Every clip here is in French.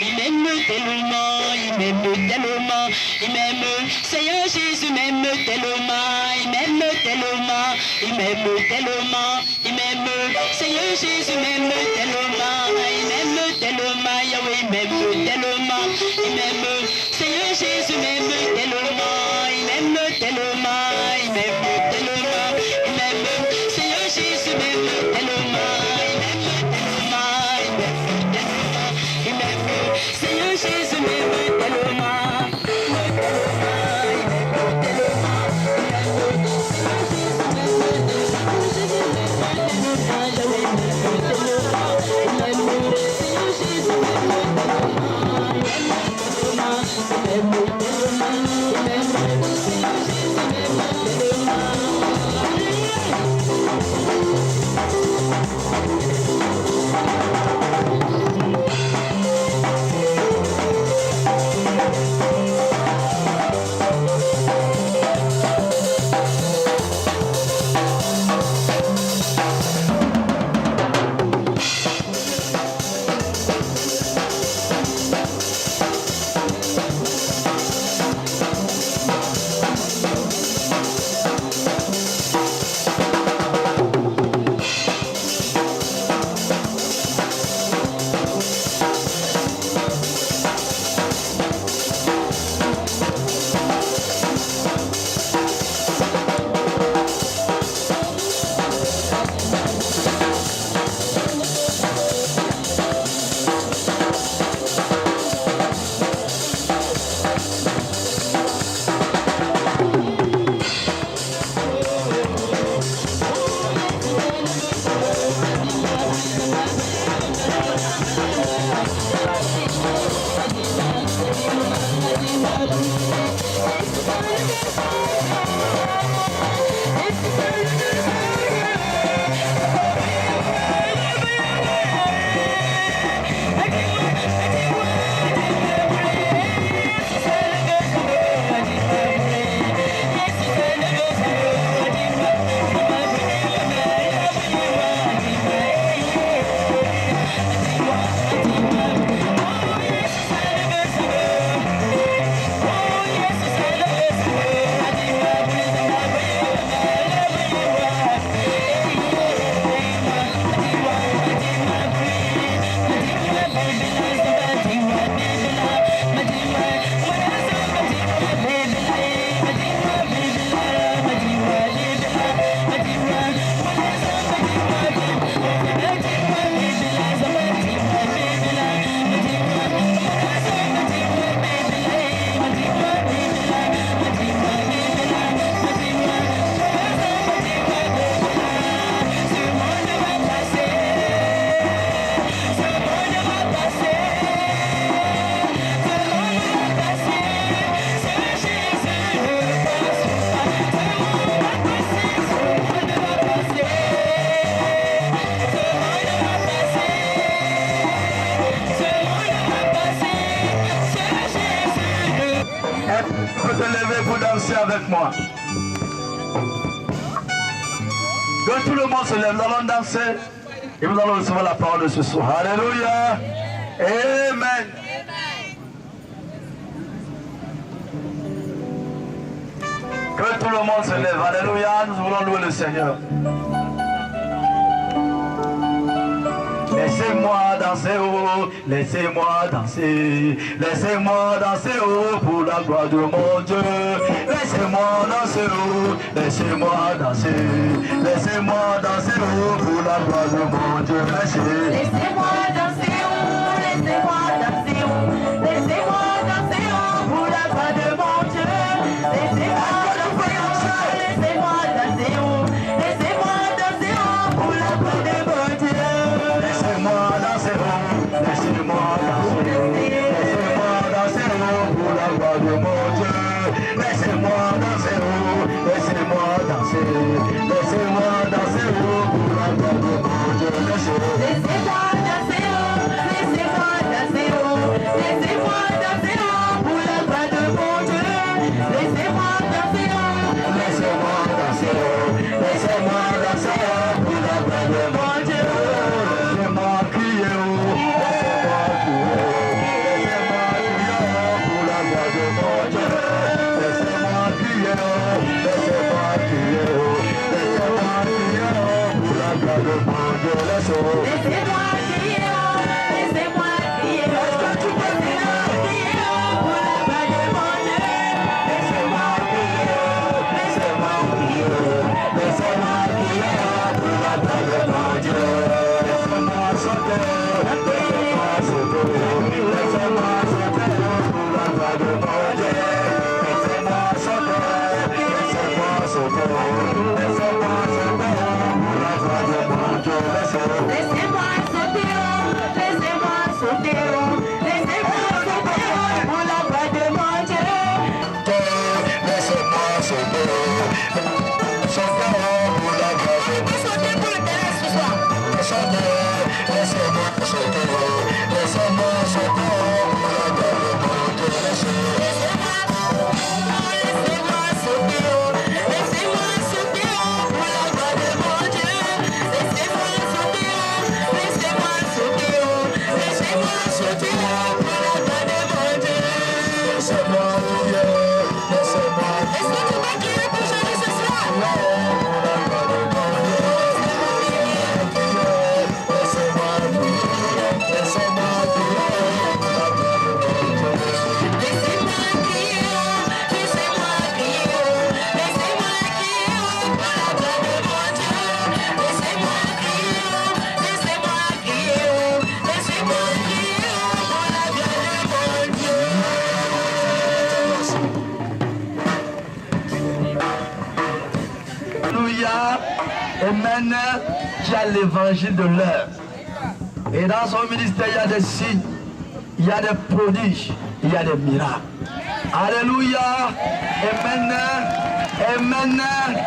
Il m'aime tellement, il m'aime tellement, il m'aime, Seigneur Jésus m'aime tellement, il m'aime tellement, il m'aime tellement, il m'aime, Seigneur Jésus m'aime tellement, il m'aime tellement, Yahweh m'aime tellement, il m'aime, Seigneur Jésus m'aime tellement, il m'aime tellement, il m'aime tellement, il m'aime, Seigneur Jésus m'aime tellement, il m'aime tellement, il m'aime tellement, il m'aime. Seigneur Jésus m'aime tellement, Vous te lever pour danser avec moi. Que tout le monde se lève, nous allons danser et nous allons recevoir la parole de ce soir. Alléluia. Amen. Que tout le monde se lève. Alléluia. Nous voulons louer le Seigneur. Laissez-moi danser, oh, laissez-moi danser, laissez-moi danser, oh, pour la gloire de mon Dieu. Laissez-moi danser, oh, laissez-moi danser, laissez-moi danser, oh, pour la gloire de mon Dieu. Laissez-moi danser, oh, laissez-moi danser, oh, laissez-moi danser, oh, pour la gloire de mon Dieu. Laissez-moi danser, oh, laissez-moi danser, oh, laissez-moi danser, oh, pour la gloire de mon Dieu. Laissez-moi danser, oh, laissez-moi danser, laissez-moi danser, oh, pour la gloire de mon Dieu. Laissez-moi danser, oh, laissez-moi danser, laissez-moi danser, oh, pour la gloire de mon Dieu. Laissez-moi danser. sauter, laissez-moi sauter pour la gloire de mon Dieu. Laissez-moi sauter, sauter pour la gloire de mon Dieu. Sauter pour le terrain ce soir. Sauter, laissez-moi sauter, laissez-moi sauter pour la gloire de mon Dieu. Laissez-moi sauter, laissez-moi sauter pour la gloire de mon Dieu. Laissez-moi sauter, laissez-moi sauter, laissez-moi sauter pour la gloire de mon Dieu. Laissez-moi prier, laissez-moi Est-ce que tu vas crier pour Jésus ce soir? Alléluia. Et maintenant, il y a l'évangile de l'heure. Et dans son ministère, il y a des signes, il y a des prodiges, il y a des miracles. Alléluia. Et maintenant,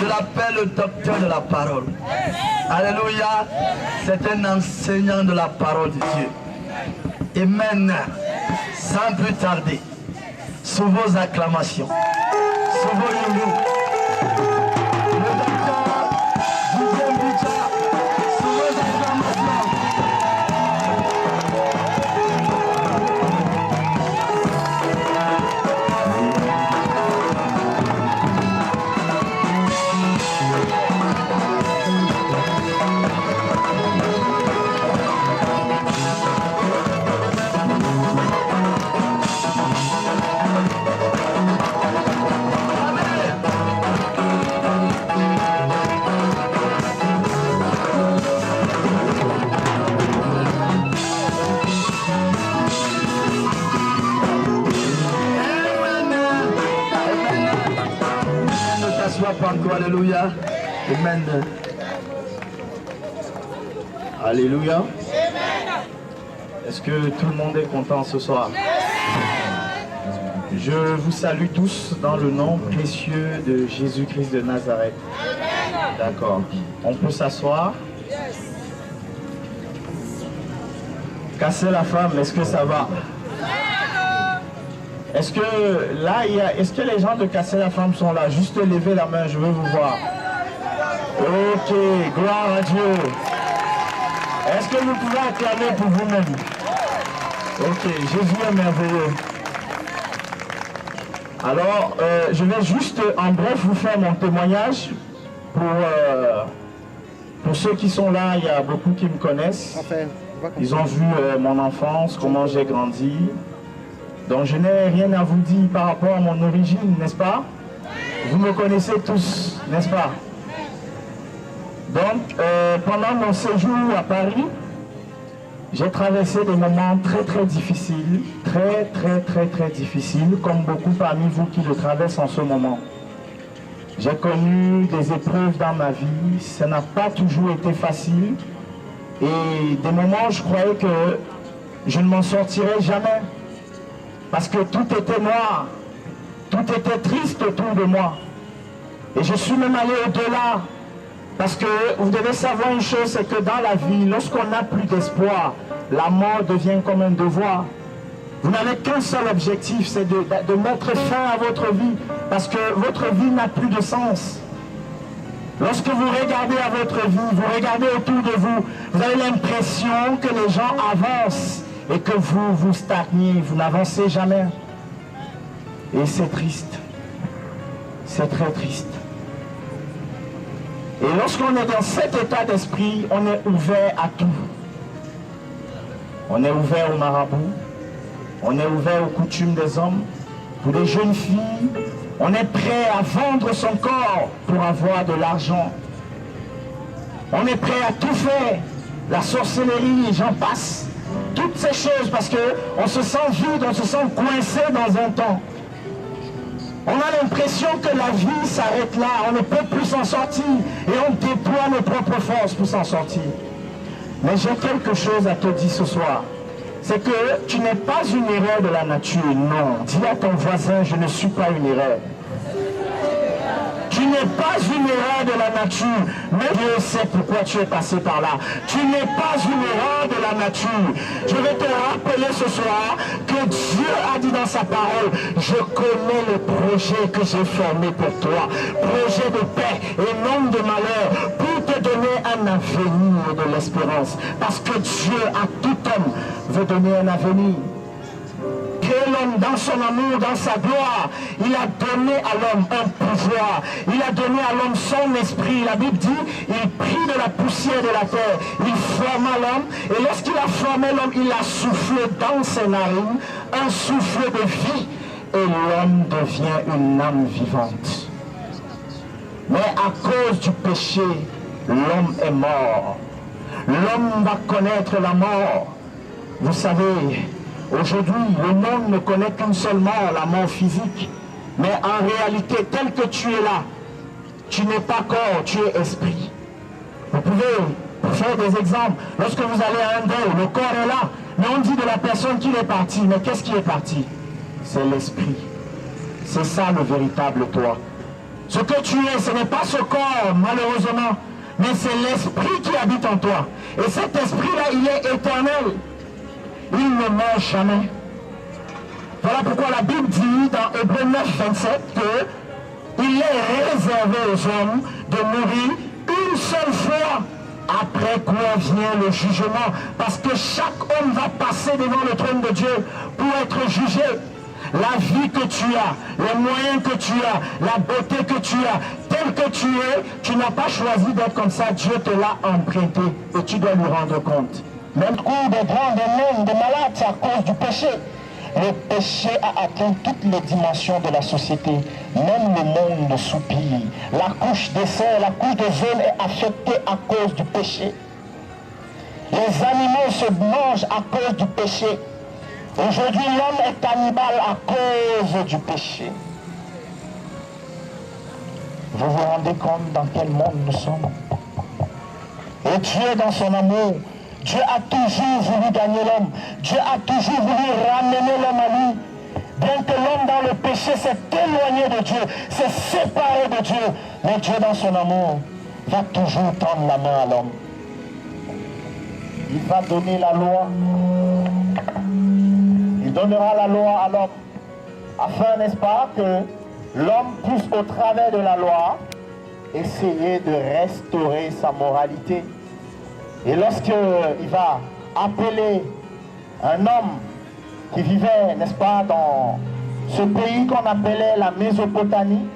je l'appelle le docteur de la parole. Alléluia. C'est un enseignant de la parole de Dieu. Et maintenant, sans plus tarder, sous vos acclamations, sous vos numéros, le docteur Julien Bicha, sous vos acclamations. Pas encore, alléluia. Amen. Alléluia. Est-ce que tout le monde est content ce soir? Je vous salue tous dans le nom précieux de Jésus-Christ de Nazareth. D'accord. On peut s'asseoir. Casser la femme, est-ce que ça va? Est-ce que là, est-ce que les gens de Casser la femme sont là? Juste levez la main, je veux vous voir. Ok, gloire à Dieu. Est-ce que vous pouvez acclamer pour vous-même? Ok, Jésus est merveilleux. Alors, je vais juste en bref vous faire mon témoignage. Pour ceux qui sont là, il y a beaucoup qui me connaissent. Ils ont vu mon enfance, comment j'ai grandi. Donc je n'ai rien à vous dire par rapport à mon origine, n'est-ce pas? Vous me connaissez tous, n'est-ce pas? Donc pendant mon séjour à Paris, j'ai traversé des moments très très difficiles, très difficiles, comme beaucoup parmi vous qui le traversent en ce moment. J'ai connu des épreuves dans ma vie, ça n'a pas toujours été facile. Et des moments, je croyais que je ne m'en sortirais jamais. Parce que tout était noir, tout était triste autour de moi. Et je suis même allé au-delà. Parce que vous devez savoir une chose, c'est que dans la vie, lorsqu'on n'a plus d'espoir, la mort devient comme un devoir. Vous n'avez qu'un seul objectif, c'est de mettre fin à votre vie. Parce que votre vie n'a plus de sens. Lorsque vous regardez à votre vie, vous regardez autour de vous, vous avez l'impression que les gens avancent. Et que vous stagnez, vous n'avancez jamais. Et c'est triste. C'est très triste. Et lorsqu'on est dans cet état d'esprit, on est ouvert à tout. On est ouvert au marabout. On est ouvert aux coutumes des hommes. Pour les jeunes filles, on est prêt à vendre son corps pour avoir de l'argent. On est prêt à tout faire. La sorcellerie, j'en passe. Toutes ces choses parce qu'on se sent vide, on se sent coincé dans un temps. On a l'impression que la vie s'arrête là, on ne peut plus s'en sortir et on déploie nos propres forces pour s'en sortir. Mais j'ai quelque chose à te dire ce soir. C'est que tu n'es pas une erreur de la nature, non. Dis à ton voisin, je ne suis pas une erreur. Tu n'es pas une erreur de la nature, mais Dieu sait pourquoi tu es passé par là. Tu n'es pas une erreur de la nature. Je vais te rappeler ce soir que Dieu a dit dans sa parole, je connais le projet que j'ai formé pour toi. Projet de paix et non de malheur, pour te donner un avenir et de l'espérance. Parce que Dieu à tout homme veut donner un avenir. Que l'homme, dans son amour, dans sa gloire, il a donné à l'homme un pouvoir, il a donné à l'homme son esprit. La Bible dit, il prit de la poussière de la terre, il forma l'homme, et lorsqu'il a formé l'homme, il a soufflé dans ses narines un souffle de vie, et l'homme devient une âme vivante. Mais à cause du péché, l'homme est mort. L'homme va connaître la mort. Vous savez, aujourd'hui, le monde ne connaît qu'une seule mort, la mort physique. Mais en réalité, tel que tu es là, tu n'es pas corps, tu es esprit. Vous pouvez faire des exemples. Lorsque vous allez à un deuil, le corps est là, mais on dit de la personne qu'il est parti. Mais qu'est-ce qui est parti? C'est l'esprit. C'est ça le véritable toi. Ce que tu es, ce n'est pas ce corps, malheureusement, mais c'est l'esprit qui habite en toi. Et cet esprit-là, il est éternel. Il ne meurt jamais. Voilà pourquoi la Bible dit dans Hébreux 9, 27 qu'il est réservé aux hommes de mourir une seule fois, après quoi vient le jugement. Parce que chaque homme va passer devant le trône de Dieu pour être jugé. La vie que tu as, les moyens que tu as, la beauté que tu as, tel que tu es, tu n'as pas choisi d'être comme ça. Dieu te l'a emprunté et tu dois lui rendre compte. Même coup des grands, des mêmes, des malades, c'est à cause du péché. Le péché a atteint toutes les dimensions de la société. Même le monde soupire. La couche des serres, la couche des hommes est affectée à cause du péché. Les animaux se mangent à cause du péché. Aujourd'hui, l'homme est cannibale à cause du péché. Vous vous rendez compte dans quel monde nous sommes? Et Dieu, dans son amour, Dieu a toujours voulu gagner l'homme. Dieu a toujours voulu ramener l'homme à lui. Bien que l'homme dans le péché s'est éloigné de Dieu, s'est séparé de Dieu, mais Dieu dans son amour va toujours tendre la main à l'homme. Il va donner la loi. Il donnera la loi à l'homme, afin, n'est-ce pas, que l'homme puisse au travers de la loi essayer de restaurer sa moralité. Et lorsqu'il va appeler un homme qui vivait, n'est-ce pas, dans ce pays qu'on appelait la Mésopotamie,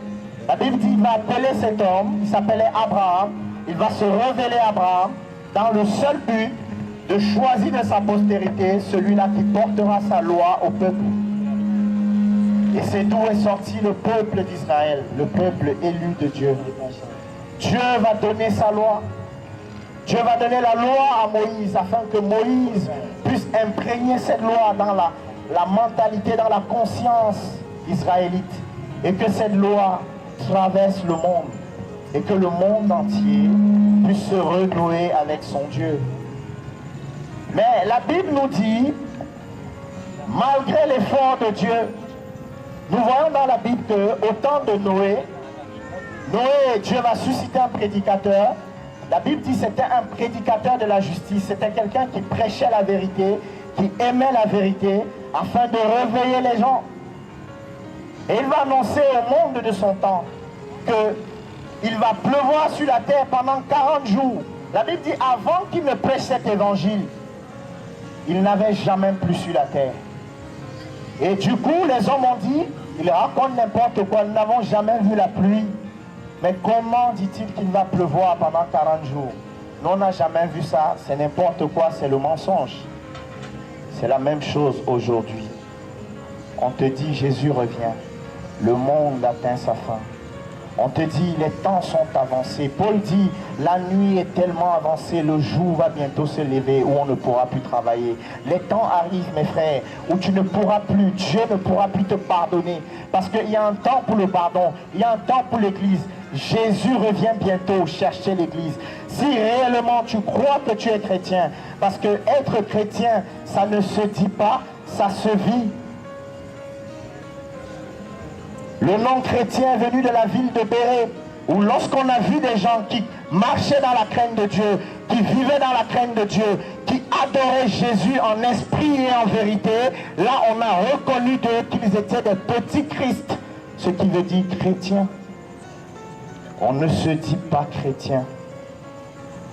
la Bible dit qu'il va appeler cet homme, il s'appelait Abraham, il va se révéler à Abraham dans le seul but de choisir de sa postérité celui-là qui portera sa loi au peuple. Et c'est d'où est sorti le peuple d'Israël, le peuple élu de Dieu. Dieu va donner sa loi. Dieu va donner la loi à Moïse afin que Moïse puisse imprégner cette loi dans la mentalité, dans la conscience israélite. Et que cette loi traverse le monde. Et que le monde entier puisse se renouer avec son Dieu. Mais la Bible nous dit, malgré l'effort de Dieu, nous voyons dans la Bible qu'au temps de Noé, Dieu va susciter un prédicateur. La Bible dit que c'était un prédicateur de la justice, c'était quelqu'un qui prêchait la vérité, qui aimait la vérité, afin de réveiller les gens. Et il va annoncer au monde de son temps qu'il va pleuvoir sur la terre pendant 40 jours. La Bible dit, avant qu'il ne prêche cet évangile, il n'avait jamais plu sur la terre. Et du coup, les hommes ont dit, il raconte n'importe quoi, nous n'avons jamais vu la pluie. Mais comment dit-il qu'il va pleuvoir pendant 40 jours? Nous, on n'a jamais vu ça, c'est n'importe quoi, c'est le mensonge. C'est la même chose aujourd'hui. On te dit, Jésus revient, le monde atteint sa fin. On te dit, les temps sont avancés. Paul dit, la nuit est tellement avancée, le jour va bientôt se lever où on ne pourra plus travailler. Les temps arrivent, mes frères, où tu ne pourras plus, Dieu ne pourra plus te pardonner. Parce qu'il y a un temps pour le pardon, il y a un temps pour l'église. Jésus revient bientôt chercher l'église. Si réellement tu crois que tu es chrétien, parce que être chrétien, ça ne se dit pas, ça se vit. Le nom chrétien est venu de la ville de Béret, où lorsqu'on a vu des gens qui marchaient dans la crainte de Dieu, qui vivaient dans la crainte de Dieu, qui adoraient Jésus en esprit et en vérité, là on a reconnu d'eux qu'ils étaient des petits Christ, ce qui veut dire chrétien. On ne se dit pas chrétien,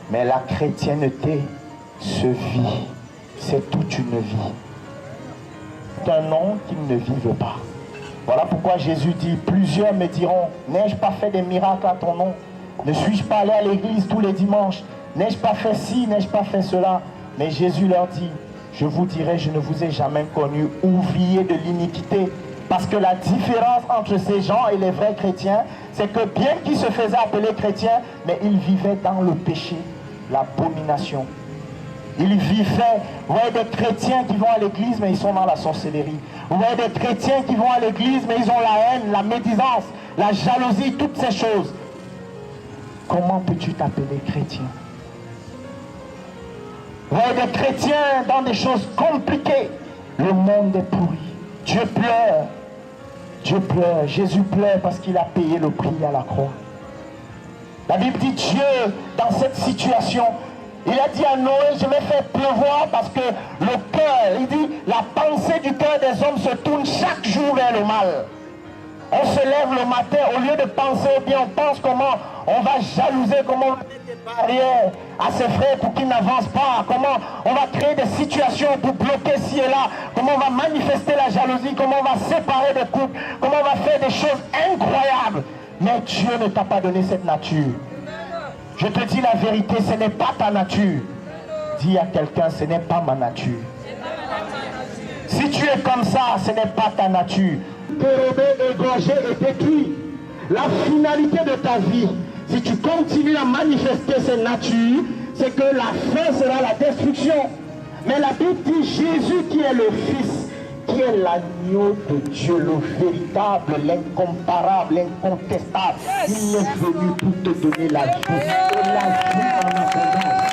mais la chrétienté se vit, c'est toute une vie. C'est un nom qu'ils ne vivent pas. Voilà pourquoi Jésus dit, plusieurs me diront, n'ai-je pas fait des miracles à ton nom? Ne suis-je pas allé à l'église tous les dimanches? N'ai-je pas fait ci, n'ai-je pas fait cela? Mais Jésus leur dit, je vous dirai, je ne vous ai jamais connu, ouvriers de l'iniquité. Parce que la différence entre ces gens et les vrais chrétiens, c'est que bien qu'ils se faisaient appeler chrétiens, mais ils vivaient dans le péché, l'abomination. Ils vivaient, vous voyez des chrétiens qui vont à l'église, mais ils sont dans la sorcellerie. Vous voyez des chrétiens qui vont à l'église, mais ils ont la haine, la médisance, la jalousie, toutes ces choses. Comment peux-tu t'appeler chrétien? Vous voyez des chrétiens dans des choses compliquées. Le monde est pourri. Dieu pleure. Dieu pleure. Jésus pleure parce qu'il a payé le prix à la croix. La Bible dit Dieu, dans cette situation, il a dit à Noé, je vais faire pleuvoir parce que le cœur, il dit, la pensée du cœur des hommes se tourne chaque jour vers le mal. On se lève le matin, au lieu de penser au bien, on pense comment on va jalouser, comment on va mettre des barrières à ses frères pour qu'ils n'avancent pas, comment on va créer des situations pour bloquer ci et là, comment on va manifester la jalousie, comment on va séparer des couples, comment on va faire des choses incroyables. Mais Dieu ne t'a pas donné cette nature. Je te dis la vérité, ce n'est pas ta nature. Dis à quelqu'un, ce n'est pas ma nature. Si tu es comme ça, ce n'est pas ta nature. Dérobé, égorgé et détruit. La finalité de ta vie, si tu continues à manifester cette nature, c'est que la fin sera la destruction. Mais la Bible dit Jésus qui est le Fils, qui est l'agneau de Dieu, le véritable, l'incomparable, l'incontestable. Il est venu pour te donner la vie, et la vie en abondance.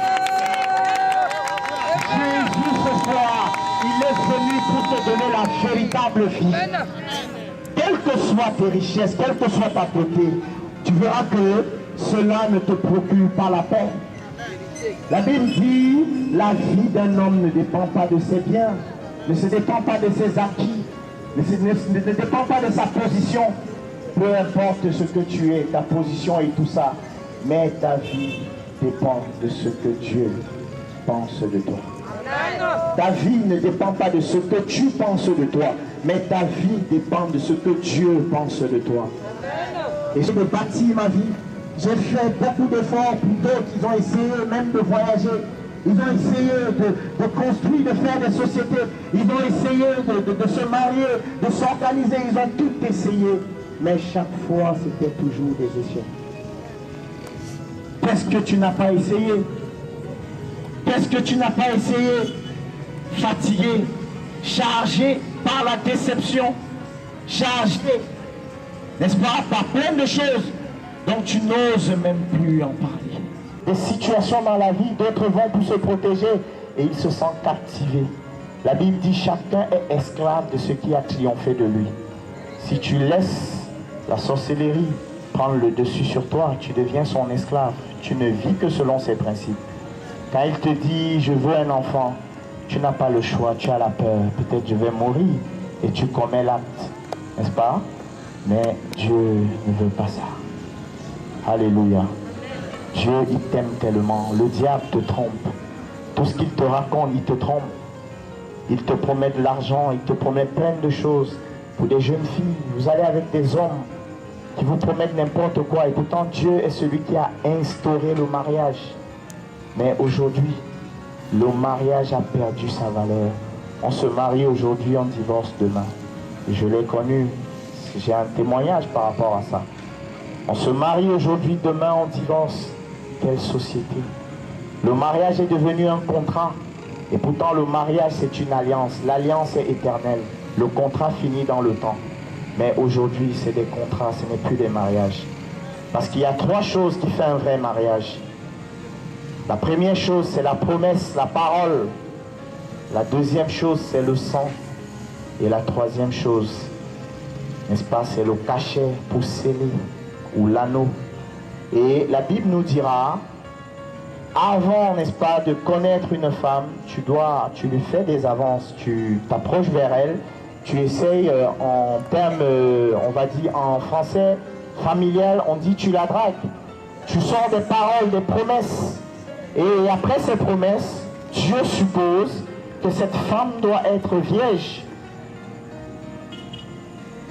Jésus ce soir, il est venu pour te donner la véritable vie. Quelles que soient tes richesses, quelle que soit ta beauté, tu verras que cela ne te procure pas la paix. La Bible dit, la vie d'un homme ne dépend pas de ses biens, ne se dépend pas de ses acquis, ne dépend pas de sa position. Peu importe ce que tu es, ta position et tout ça, mais ta vie dépend de ce que Dieu pense de toi. Ta vie ne dépend pas de ce que tu penses de toi, mais ta vie dépend de ce que Dieu pense de toi. Et j'ai bâti ma vie. J'ai fait beaucoup d'efforts pour d'autres. Ils ont essayé même de voyager. Ils ont essayé de construire, de faire des sociétés. Ils ont essayé de se marier, de s'organiser. Ils ont tout essayé. Mais chaque fois, c'était toujours des échecs. Qu'est-ce que tu n'as pas essayé? Qu'est-ce que tu n'as pas essayé? Fatigué, chargé par la déception, chargé, n'est-ce pas, par plein de choses dont tu n'oses même plus en parler. Des situations dans la vie, d'autres vont pour se protéger et ils se sentent captivés. La Bible dit chacun est esclave de ce qui a triomphé de lui. Si tu laisses la sorcellerie prendre le dessus sur toi, tu deviens son esclave. Tu ne vis que selon ses principes. Quand il te dit je veux un enfant, tu n'as pas le choix, tu as la peur. Peut-être je vais mourir et tu commets l'acte, n'est-ce pas? Mais Dieu ne veut pas ça. Alléluia. Dieu, il t'aime tellement. Le diable te trompe. Tout ce qu'il te raconte, il te trompe. Il te promet de l'argent, il te promet plein de choses. Pour des jeunes filles, vous allez avec des hommes qui vous promettent n'importe quoi. Et pourtant, Dieu est celui qui a instauré le mariage. Mais aujourd'hui, le mariage a perdu sa valeur. On se marie aujourd'hui, on divorce demain. Je l'ai connu, j'ai un témoignage par rapport à ça. On se marie aujourd'hui, demain on divorce. Quelle société! Le mariage est devenu un contrat. Et pourtant le mariage c'est une alliance. L'alliance est éternelle. Le contrat finit dans le temps. Mais aujourd'hui c'est des contrats, ce n'est plus des mariages. Parce qu'il y a 3 choses qui font un vrai mariage. La première chose, c'est la promesse, la parole. La deuxième chose, c'est le sang. Et la troisième chose, n'est-ce pas, c'est le cachet pour sceller ou l'anneau. Et la Bible nous dira, avant, n'est-ce pas, de connaître une femme, tu lui fais des avances, tu t'approches vers elle, tu essayes en termes, on va dire en français familial, on dit tu la dragues. Tu sors des paroles, des promesses. Et après ces promesses, Dieu suppose que cette femme doit être vierge.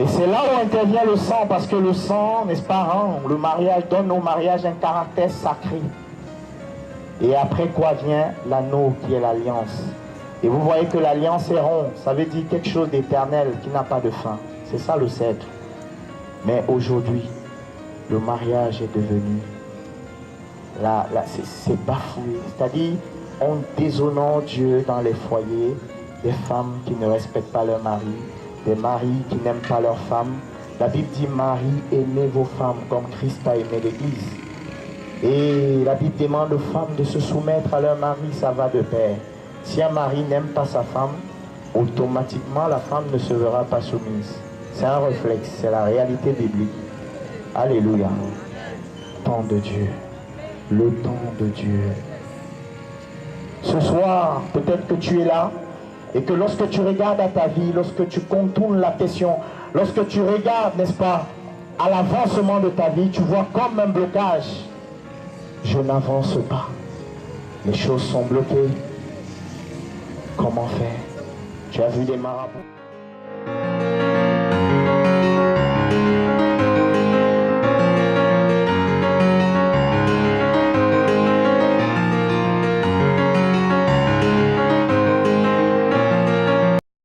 Et c'est là où intervient le sang, parce que le sang, n'est-ce pas, rend le mariage, donne au mariage un caractère sacré. Et après quoi vient l'anneau qui est l'alliance. Et vous voyez que l'alliance est ronde, ça veut dire quelque chose d'éternel qui n'a pas de fin. C'est ça le cèdre. Mais aujourd'hui, le mariage est devenu, c'est bafoué. C'est-à-dire, on déshonore Dieu dans les foyers, des femmes qui ne respectent pas leur mari, des maris qui n'aiment pas leurs femmes. La Bible dit, Marie, aimez vos femmes comme Christ a aimé l'Église. Et la Bible demande aux femmes de se soumettre à leur mari, ça va de pair. Si un mari n'aime pas sa femme, automatiquement la femme ne se verra pas soumise. C'est un réflexe, c'est la réalité biblique. Alléluia. Temps de Dieu. Le temps de Dieu. Ce soir, peut-être que tu es là et que lorsque tu regardes à ta vie, lorsque tu contournes la question, lorsque tu regardes, n'est-ce pas, à l'avancement de ta vie, tu vois comme un blocage. Je n'avance pas. Les choses sont bloquées. Comment faire? Tu as vu des marabouts.